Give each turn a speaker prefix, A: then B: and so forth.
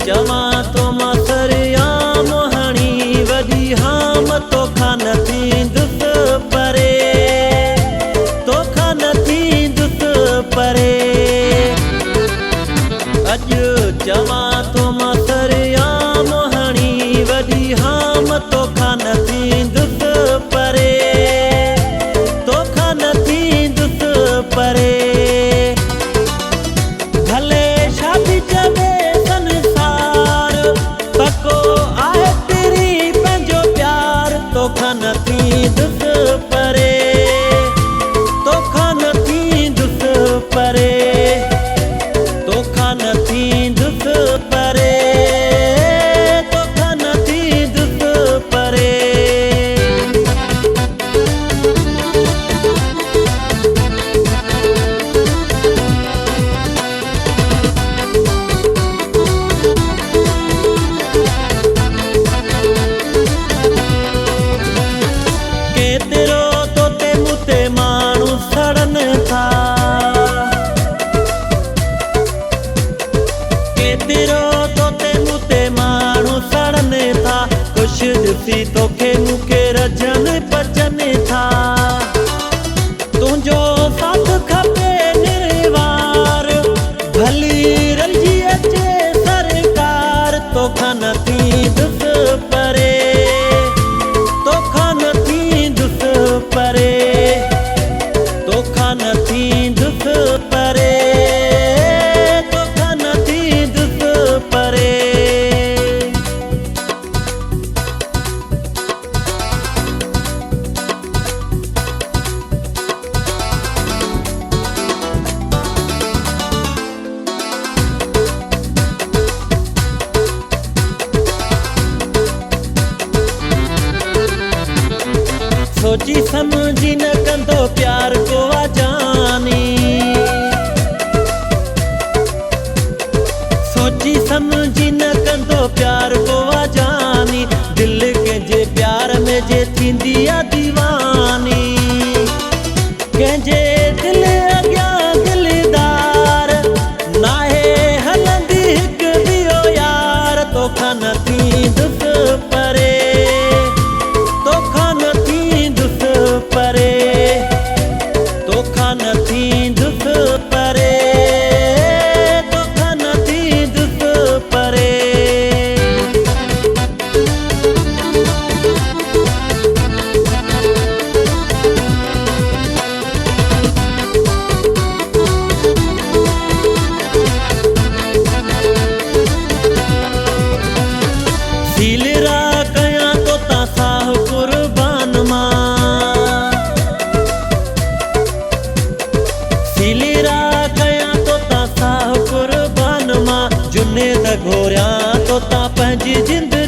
A: चवा तो मां सरियाम हणी वॾी हाम तोखां न थींदुसि परे, तोखां न थींदुसि परे। अॼु चवा तो मां सरियाम हणी वॾी हाम तोखां न थींदुसि परे, तोखां न थींदुसि परे। भले शादी चवे संसार पको आहे तेरी पंहिंजो प्यार, तोखां न थींदुसि परे, तोखां न थींदुसि परे, तोखां न थींदुसि परे, तोखां न थींदुसि परे। केतिरो तोते मूंते माण्हू सड़नि था, केतिरो तोते मूंते माण्हू सड़नि था। ख़ुशि ॾिसी तोखे मूंखे रजनि बचनि था। तुंहिंजो साथ खपे निर्वार, भली रलिजी अचे सरकार, तोखां न थींदुसि परे, तोखां न थींदुसि परे, तोखां न थींदुसि परे, तोखां न थींदुसि परे। सोची समझी न कंदो प्यार को जानी, सोची समझी न कंदो प्यार को जानी। दिल कंहिंजे प्यार में जे थींदी आहे दीवानी, कंहिंजे दिल अॻियां दिलदार नाहे हलंदी हिकु ॿियो यार, तोखां न थींदुसि परे, तोखां न थींदुसि परे, तोखां न थींदुसि परे, तोखां न थींदुसि परे। सीलरा कयां तो तां साह कुर्बान मां, सीलरा कयां तो तां साह कुर्बान मां। जुनेद घोरियां तो तां पंहिंजी जिंदगी